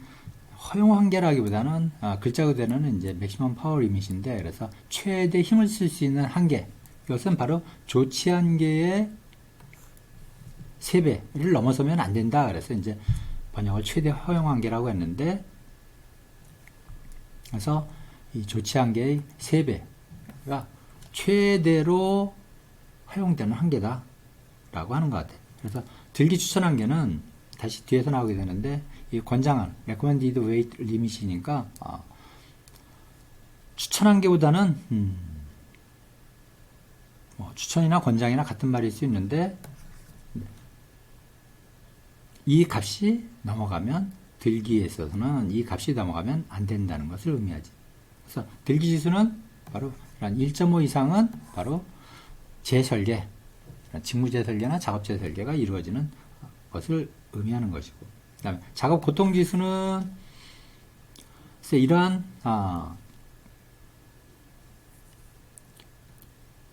Speaker 1: 허용 한계라기보다는 글자 그대로는 이제 맥시멈 파워 리밋인데, 그래서 최대 힘을 쓸 수 있는 한계. 이것은 바로 조치 한계의 3배를 넘어서면 안 된다. 그래서 이제 번역을 최대 허용 한계라고 했는데, 그래서 이 조치 한계의 3배가 최대로 허용되는 한계다 라고 하는 것 같아요. 그래서 들기 추천 한계는 다시 뒤에서 나오게 되는데, 이 권장한 recommended weight limit이니까 추천 한계보다는 추천이나 권장이나 같은 말일 수 있는데, 이 값이 넘어가면, 들기에 있어서는 이 값이 넘어가면 안 된다는 것을 의미하지. 그래서 들기 지수는 바로 1.5 이상은 바로 재설계, 직무재설계나 작업재설계가 이루어지는 것을 의미하는 것이고, 그 다음에 작업 고통 지수는 이러한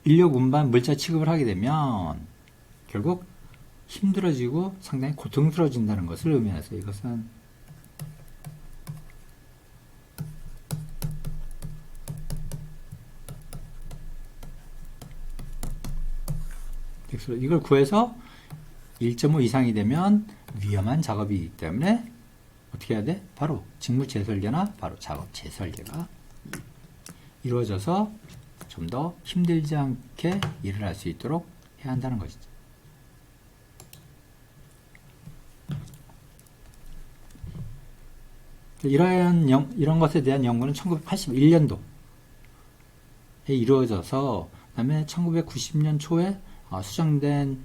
Speaker 1: 인력 운반 물자 취급을 하게 되면 결국 힘들어지고 상당히 고통스러워진다는 것을 의미해서, 이것은 이걸 구해서 1.5 이상이 되면 위험한 작업이기 때문에 어떻게 해야 돼? 바로 직무 재설계나 바로 작업 재설계가 이루어져서 좀 더 힘들지 않게 일을 할 수 있도록 해야 한다는 것이죠. 이런 것에 대한 연구는 1981년도에 이루어져서, 그 다음에 1990년 초에 수정된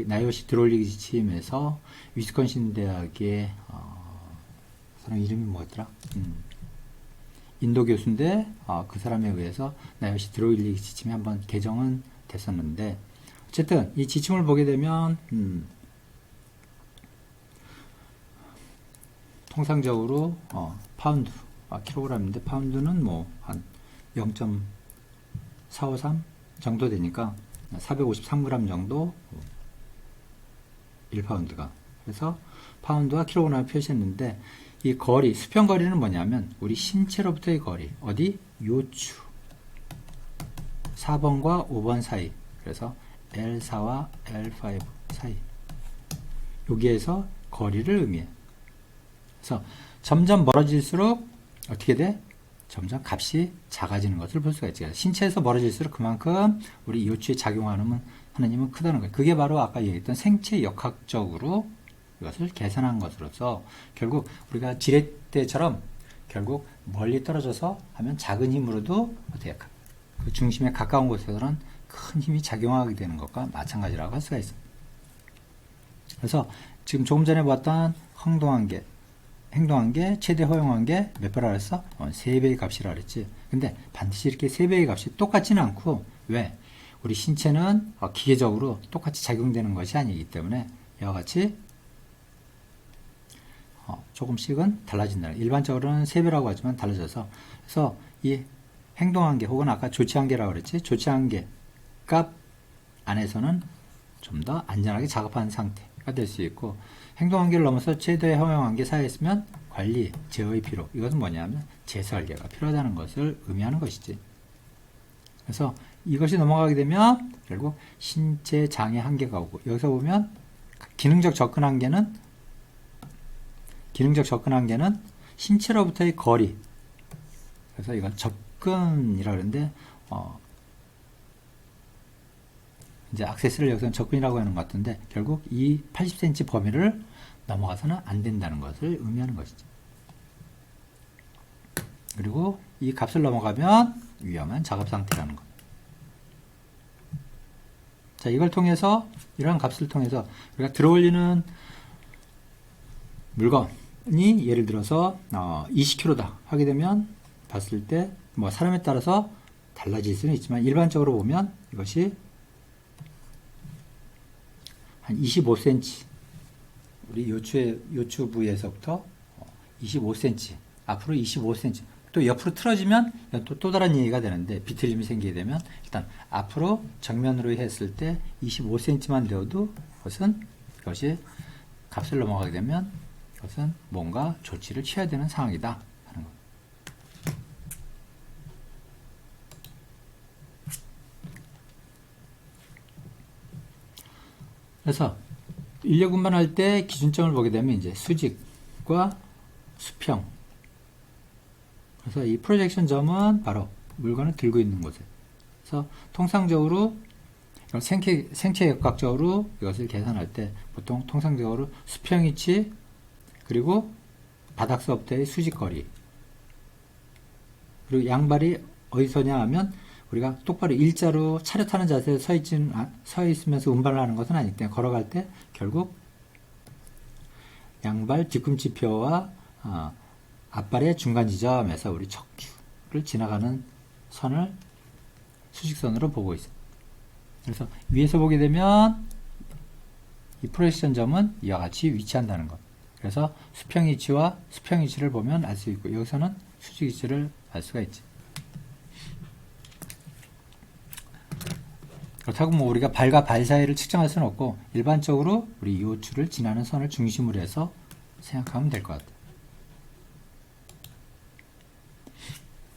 Speaker 1: 나이오시 드롤리기 지침에서 위스콘신 대학의 사람 이름이 뭐였더라? 인도 교수인데 그 사람에 의해서 나이오시 드롤리기 지침이 한번 개정은 됐었는데, 어쨌든 이 지침을 보게 되면 통상적으로 파운드 킬로그램인데, 파운드는 뭐 한 0.453 정도 되니까 453g 정도 1파운드가. 그래서 파운드와 킬로그램을 표시했는데, 이 거리, 수평 거리는 뭐냐면 우리 신체로부터의 거리, 어디? 요추 4번과 5번 사이, 그래서 L4와 L5 사이, 여기에서 거리를 의미해. 그래서 점점 멀어질수록 어떻게 돼? 점점 값이 작아지는 것을 볼 수가 있지. 신체에서 멀어질수록 그만큼 우리 요추에 작용하는 하느님은 크다는 거예요. 그게 바로 아까 얘기했던 생체 역학적으로 이것을 계산한 것으로서, 결국 우리가 지렛대처럼 결국 멀리 떨어져서 하면 작은 힘으로도 어떻게 그 중심에 가까운 곳에서는 큰 힘이 작용하게 되는 것과 마찬가지라고 할 수가 있습니다. 그래서 지금 조금 전에 봤던 행동한계, 최대 허용한계 몇 배라 그랬어? 3배의 값이라 그랬지. 근데 반드시 이렇게 3배의 값이 똑같지는 않고, 왜? 우리 신체는 기계적으로 똑같이 작용되는 것이 아니기 때문에 이와 같이 조금씩은 달라진다. 일반적으로는 3배라고 하지만 달라져서, 그래서 이 행동한계 혹은 아까 조치한계라고 그랬지. 조치한계 값 안에서는 좀 더 안전하게 작업하는 상태가 될 수 있고, 행동한계를 넘어서 최대 허용한계 사이에 있으면 관리, 제어의 필요. 이것은 뭐냐면 재설계가 필요하다는 것을 의미하는 것이지. 그래서 이것이 넘어가게 되면 결국 신체 장애 한계가 오고, 여기서 보면 기능적 접근 한계는 신체로부터의 거리. 그래서 이건 접근이라 그러는데 이제 액세스를 여기서는 접근이라고 하는 것 같은데, 결국 이 80cm 범위를 넘어가서는 안 된다는 것을 의미하는 것이죠. 그리고 이 값을 넘어가면 위험한 작업 상태라는 것. 자, 이걸 통해서, 이러한 값을 통해서 우리가 들어올리는 물건이 예를 들어서 20kg다 하게 되면 봤을 때 뭐 사람에 따라서 달라질 수는 있지만 일반적으로 보면 이것이 한 25cm 우리 요추 부위에서부터 25cm 앞으로 25cm 또 옆으로 틀어지면 또 다른 얘기가 되는데 비틀림이 생기게 되면 일단 앞으로 정면으로 했을 때 25cm만 되어도 이것이 값을 넘어가게 되면 이것은 뭔가 조치를 취해야 되는 상황이다 하는 것. 그래서 인력 운반할 때 기준점을 보게 되면 이제 수직과 수평. 그래서 이 프로젝션 점은 바로 물건을 들고 있는 곳에. 그래서 통상적으로 생체 역학적으로 이것을 계산할 때 보통 통상적으로 수평 위치 그리고 바닥서부터의 수직거리 그리고 양발이 어디서냐 하면 우리가 똑바로 일자로 차렷하는 자세에 서 있으면서 운반을 하는 것은 아니기 때문에 걸어갈 때 결국 양발 뒤꿈치표와 앞발의 중간 지점에서 우리 척추를 지나가는 선을 수직선으로 보고 있습니다. 그래서 위에서 보게 되면 이 프로젝션 점은 이와 같이 위치한다는 것. 그래서 수평 위치와 수평 위치를 보면 알 수 있고 여기서는 수직 위치를 알 수가 있지. 그렇다고 뭐 우리가 발과 발 사이를 측정할 수는 없고 일반적으로 우리 요추를 지나는 선을 중심으로 해서 생각하면 될 것 같아요.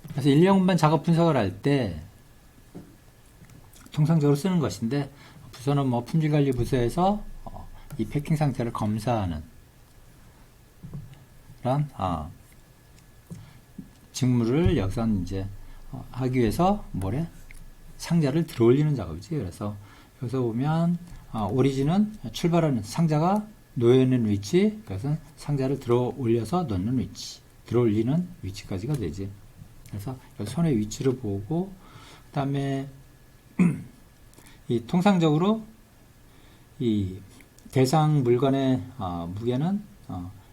Speaker 1: 그래서 인력 운반 작업 분석을 할 때 통상적으로 쓰는 것인데 부서는 뭐 품질관리 부서에서 이 패킹 상태를 검사하는 그런 직무를 여기서 이제 하기 위해서 상자를 들어 올리는 작업이지. 그래서 여기서 보면 오리진은 출발하는 상자가 놓여 있는 위치, 그것은 상자를 들어 올려서 넣는 위치, 들어 올리는 위치까지가 되지. 그래서 손의 위치를 보고 그다음에 이 통상적으로 이 대상 물건의 무게는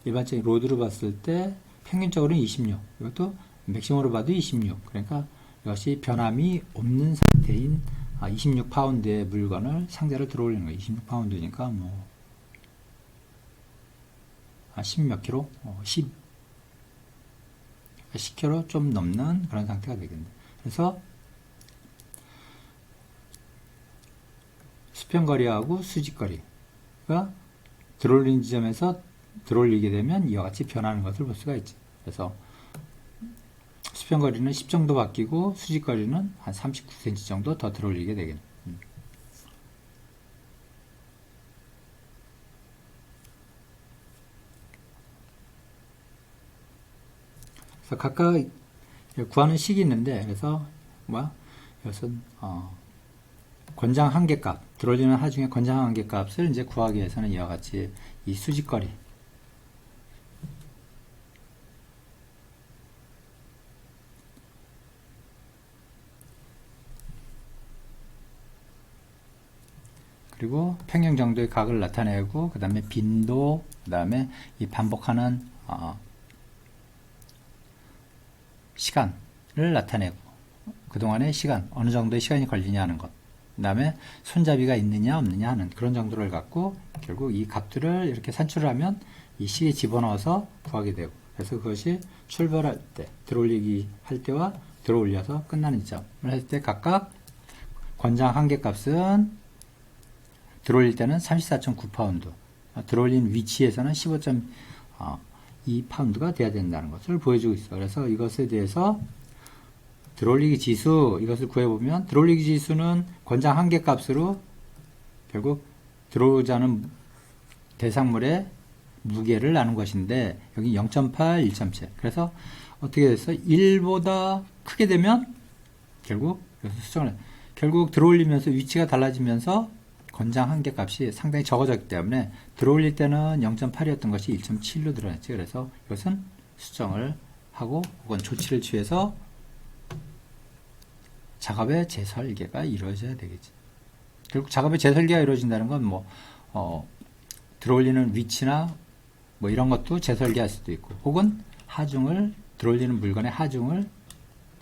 Speaker 1: 일반적인 로드로 봤을 때 평균적으로는 26. 이것도 맥시멈으로 봐도 26. 그러니까 이것이 변함이 없는 상태인 26파운드의 물건을 상자를 들어 올리는 거예요. 26파운드니까 뭐 10 몇 킬로? 10킬로 좀 넘는 그런 상태가 되겠네. 그래서 수평거리하고 수직거리가 들어올린 지점에서 들어올리게 되면 이와 같이 변하는 것을 볼 수가 있지. 그래서 수평거리는 10 정도 바뀌고 수직거리는 한 39cm 정도 더 들어올리게 되겠네. 그래서 각각 구하는 식이 있는데 그래서 이것은 권장 한계값 들어올리는 하중의 권장 한계값을 이제 구하기 위해서는 이와 같이 이 수직거리 그리고 평형 정도의 각을 나타내고 그 다음에 빈도 그 다음에 이 반복하는 시간을 나타내고 그동안의 시간 어느 정도의 시간이 걸리냐 하는 것 그 다음에 손잡이가 있느냐 없느냐 하는 그런 정도를 갖고 결국 이 값들을 이렇게 산출을 하면 이 식에 집어넣어서 구하게 되고 그래서 그것이 출발할 때 들어올리기 할 때와 들어올려서 끝나는 지점을 할 때 각각 권장 한계값은 들어올릴 때는 34.9파운드 들어올린 위치에서는 15.2파운드가 돼야 된다는 것을 보여주고 있어. 그래서 이것에 대해서 들어올리기 지수 이것을 구해보면 들어올리기 지수는 권장 한계값으로 결국 들어오자는 대상물의 무게를 나눈 것인데 여기 0.8, 1.7 그래서 어떻게 됐어? 1보다 크게 되면 결국 여기서 수정을 결국 들어올리면서 위치가 달라지면서 권장 한계값이 상당히 적어졌기 때문에 들어올릴 때는 0.8이었던 것이 1.7로 드러났지. 그래서 이것은 수정을 하고 혹은 조치를 취해서 작업의 재설계가 이루어져야 되겠지. 결국 작업의 재설계가 이루어진다는 건 들어올리는 위치나 이런 것도 재설계할 수도 있고 혹은 하중을 들어올리는 물건의 하중을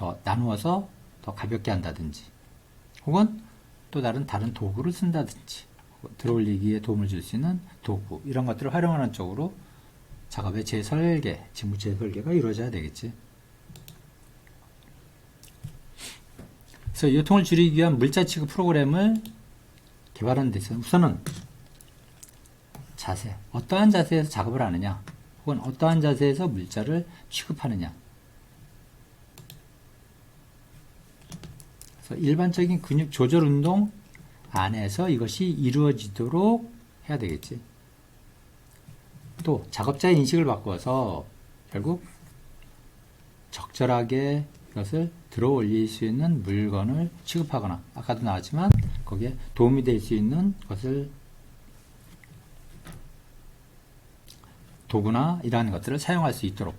Speaker 1: 더 나누어서 더 가볍게 한다든지, 혹은 또 다른 도구를 쓴다든지, 들어올리기에 도움을 줄 수 있는 도구, 이런 것들을 활용하는 쪽으로 작업의 재설계, 직무 재설계가 이루어져야 되겠지. 그래서 요통을 줄이기 위한 물자 취급 프로그램을 개발하는 데 있어서 우선은 자세, 어떠한 자세에서 작업을 하느냐, 혹은 어떠한 자세에서 물자를 취급하느냐. 그래서 일반적인 근육 조절 운동 안에서 이것이 이루어지도록 해야 되겠지. 또 작업자의 인식을 바꿔서 결국 적절하게 이것을 들어 올릴 수 있는 물건을 취급하거나, 아까도 나왔지만 거기에 도움이 될 수 있는 것을, 도구나 이러한 것들을 사용할 수 있도록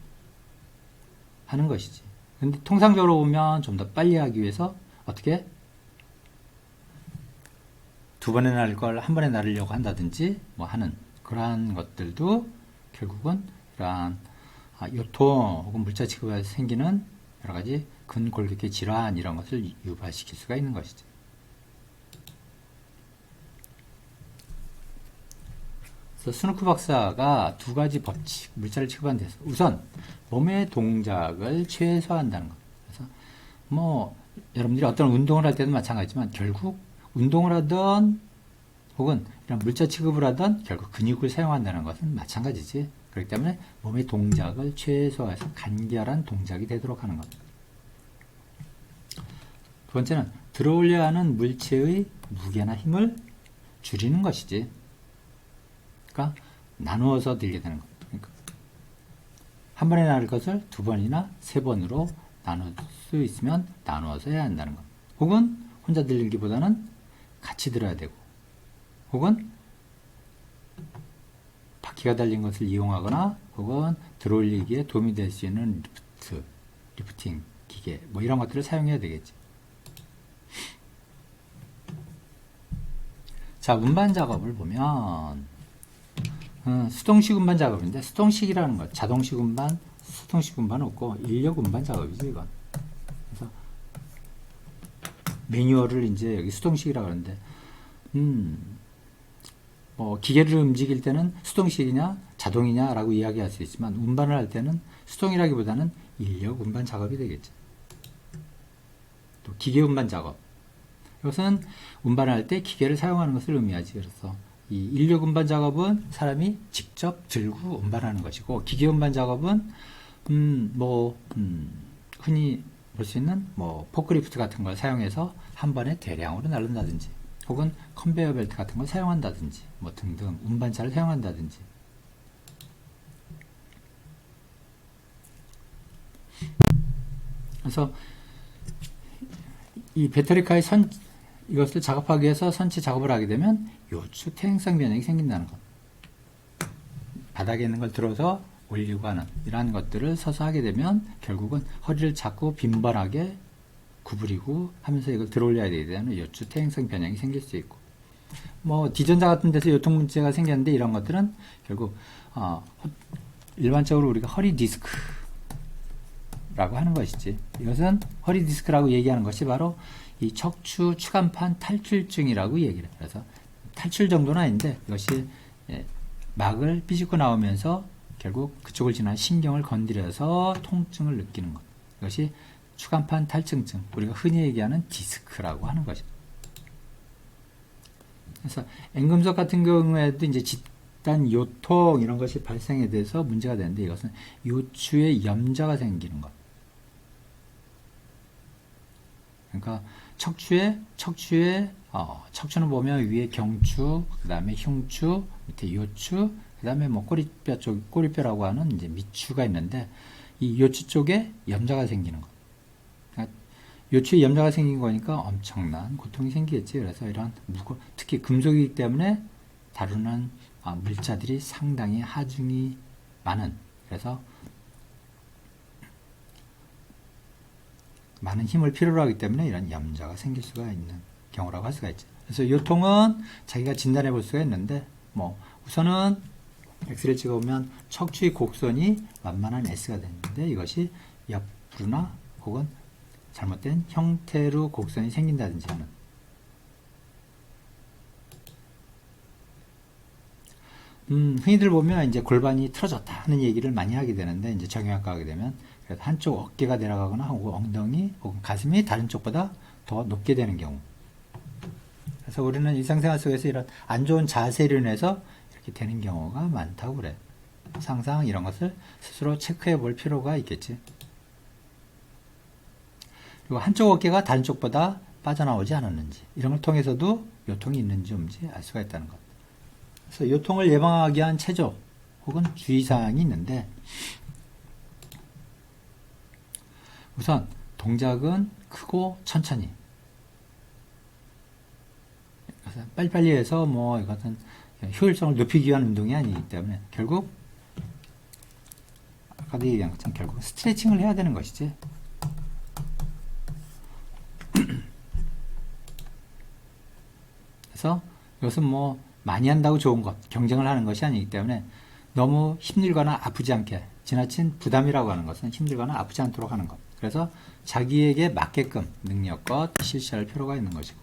Speaker 1: 하는 것이지. 근데 통상적으로 보면 좀 더 빨리 하기 위해서 어떻게 두 번에 나를 걸 한 번에 나르려고 한다든지 뭐 하는 그러한 것들도 결국은 이러한 요통 혹은 물자 취급에서 생기는 여러 가지 근골격계 질환, 이런 것을 유발시킬 수가 있는 것이죠. 그래서 스누크 박사가 두 가지 법칙, 물자를 취급하는 데서 우선 몸의 동작을 최소화한다는 것. 그래서 뭐 여러분들이 어떤 운동을 할 때도 마찬가지지만 결국 운동을 하던 혹은 이런 물자 취급을 하던 결국 근육을 사용한다는 것은 마찬가지지. 그렇기 때문에 몸의 동작을 최소화해서 간결한 동작이 되도록 하는 것. 두 번째는 들어올려야 하는 물체의 무게나 힘을 줄이는 것이지. 그러니까 나누어서 들게 되는 것. 그러니까 한 번에 나눌 것을 두 번이나 세 번으로 나눌 수 있으면 나누어서 해야 한다는 것. 혹은 혼자 들기보다는 같이 들어야 되고, 혹은 바퀴가 달린 것을 이용하거나, 혹은 들어올리기에 도움이 될 수 있는 리프팅 기계, 뭐 이런 것들을 사용해야 되겠지. 자, 운반 작업을 보면 수동식 운반 작업인데, 수동식이라는 것, 자동식 운반, 수동식 운반은 없고 인력 운반 작업이지 이건. 그래서 매뉴얼을 이제 여기 수동식이라고 하는데, 뭐 기계를 움직일 때는 수동식이냐 자동이냐라고 이야기할 수 있지만, 운반을 할 때는 수동이라기보다는 인력 운반 작업이 되겠죠. 또 기계 운반 작업, 이것은 운반을 할 때 기계를 사용하는 것을 의미하지. 그래서 이 인력 운반 작업은 사람이 직접 들고 운반하는 것이고, 기계 운반 작업은 흔히 볼 수 있는 뭐 포크리프트 같은 걸 사용해서 한 번에 대량으로 나른다든지, 혹은 컨베이어 벨트 같은 걸 사용한다든지, 뭐 등등 운반차를 사용한다든지. 그래서 이 배터리카의 이것을 작업하기 위해서 선체 작업을 하게 되면 요추 퇴행성 변형이 생긴다는 것. 바닥에 있는 걸 들어서 올리고 하는 이러한 것들을 서서 하게 되면 결국은 허리를 자꾸 빈번하게 구부리고 하면서 이걸 들어올려야 되기 때문에 요추 퇴행성 변형이 생길 수 있고, 뭐 디전자 같은 데서 요통 문제가 생겼는데, 이런 것들은 결국 일반적으로 우리가 허리 디스크라고 하는 것이지. 이것은 허리 디스크라고 얘기하는 것이 바로 이 척추 추간판 탈출증이라고 얘기를 해요. 그래서 탈출 정도는 아닌데 이것이 막을 삐집고 나오면서 결국 그쪽을 지난 신경을 건드려서 통증을 느끼는 것. 이것이 추간판 탈증증, 우리가 흔히 얘기하는 디스크라고 하는 것이죠. 그래서 앵금석 같은 경우에도 이제 집단 요통 이런 것이 발생에 대해서 문제가 되는데, 이것은 요추에 염자가 생기는 것. 그러니까 척추는 보면 위에 경추, 그 다음에 흉추, 밑에 요추, 그 다음에 뭐 꼬리뼈라고 하는 이제 밑추가 있는데, 이 요추 쪽에 염자가 생기는 것. 그러니까 요추에 염자가 생긴 거니까 엄청난 고통이 생기겠지. 그래서 이런 특히 금속이기 때문에 다루는 물자들이 상당히 하중이 많은, 그래서 많은 힘을 필요로 하기 때문에 이런 염자가 생길 수가 있는 경우라고 할 수가 있죠. 그래서 요통은 자기가 진단해 볼 수가 있는데, 뭐 우선은 엑스레이 찍어보면 척추의 곡선이 완만한 S가 되는데, 이것이 옆으로나 혹은 잘못된 형태로 곡선이 생긴다든지 하는. 흔히들 보면 이제 골반이 틀어졌다 하는 얘기를 많이 하게 되는데, 이제 정형외과 하게 되면, 그래서 한쪽 어깨가 내려가거나 혹은 엉덩이 혹은 가슴이 다른 쪽보다 더 높게 되는 경우. 그래서 우리는 일상생활 속에서 이런 안 좋은 자세로 인해서 이렇게 되는 경우가 많다고 그래. 항상 이런 것을 스스로 체크해 볼 필요가 있겠지. 그리고 한쪽 어깨가 다른 쪽보다 빠져나오지 않았는지, 이런 걸 통해서도 요통이 있는지 없는지 알 수가 있다는 것. 그래서 요통을 예방하기 위한 체조 혹은 주의사항이 있는데, 우선 동작은 크고 천천히, 빨리빨리 해서 뭐 이것은 효율성을 높이기 위한 운동이 아니기 때문에 결국 아까도 얘기한 것처럼 결국 스트레칭을 해야 되는 것이지. 그래서 이것은 뭐 많이 한다고 좋은 것, 경쟁을 하는 것이 아니기 때문에 너무 힘들거나 아프지 않게, 지나친 부담이라고 하는 것은 힘들거나 아프지 않도록 하는 것. 그래서 자기에게 맞게끔 능력껏 실시할 필요가 있는 것이고,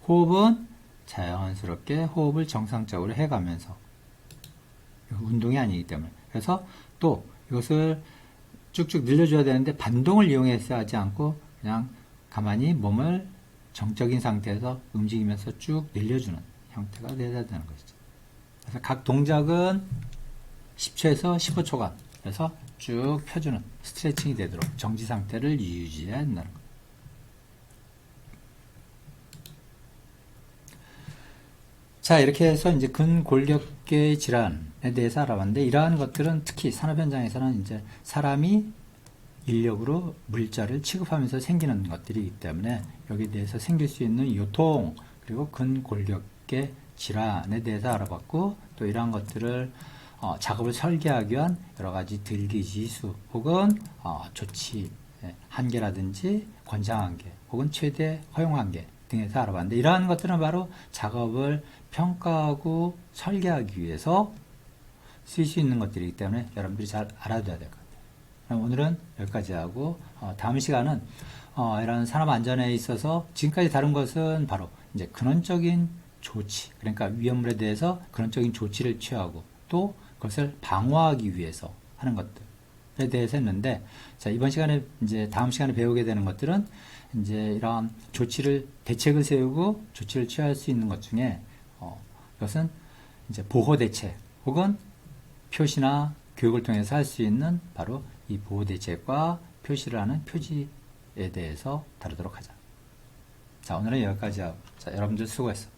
Speaker 1: 호흡은 자연스럽게 호흡을 정상적으로 해가면서, 운동이 아니기 때문에. 그래서 또 이것을 쭉쭉 늘려줘야 되는데 반동을 이용해서 하지 않고 그냥 가만히 몸을 정적인 상태에서 움직이면서 쭉 늘려주는 형태가 되어야 되는 것이죠. 그래서 각 동작은 10초에서 15초간, 그래서 쭉 펴주는 스트레칭이 되도록 정지 상태를 유지해야 한다는 것. 자, 이렇게 해서 이제 근골격계 질환에 대해서 알아봤는데, 이러한 것들은 특히 산업 현장에서는 이제 사람이 인력으로 물자를 취급하면서 생기는 것들이기 때문에 여기에 대해서 생길 수 있는 요통, 그리고 근골격계 질환에 대해서 알아봤고, 또 이러한 것들을 작업을 설계하기 위한 여러 가지 들기지수 혹은 조치 한계라든지 권장 한계 혹은 최대 허용 한계 등에서 알아봤는데, 이러한 것들은 바로 작업을 평가하고 설계하기 위해서 쓸 수 있는 것들이기 때문에 여러분들이 잘 알아둬야 될 것 같아요. 그럼 오늘은 여기까지 하고, 다음 시간은 이런 산업 안전에 있어서 지금까지 다룬 것은 바로 이제 근원적인 조치, 그러니까 위험물에 대해서 근원적인 조치를 취하고 또 그것을 방어하기 위해서 하는 것들에 대해서 했는데, 자, 이번 시간에 이제 다음 시간에 배우게 되는 것들은 이제 이러한 조치를, 대책을 세우고 조치를 취할 수 있는 것 중에 이것은 이제 보호 대책 혹은 표시나 교육을 통해서 할 수 있는 바로 이 보호 대책과 표시를 하는 표지에 대해서 다루도록 하자. 자, 오늘은 여기까지 하고, 자, 여러분들 수고했어.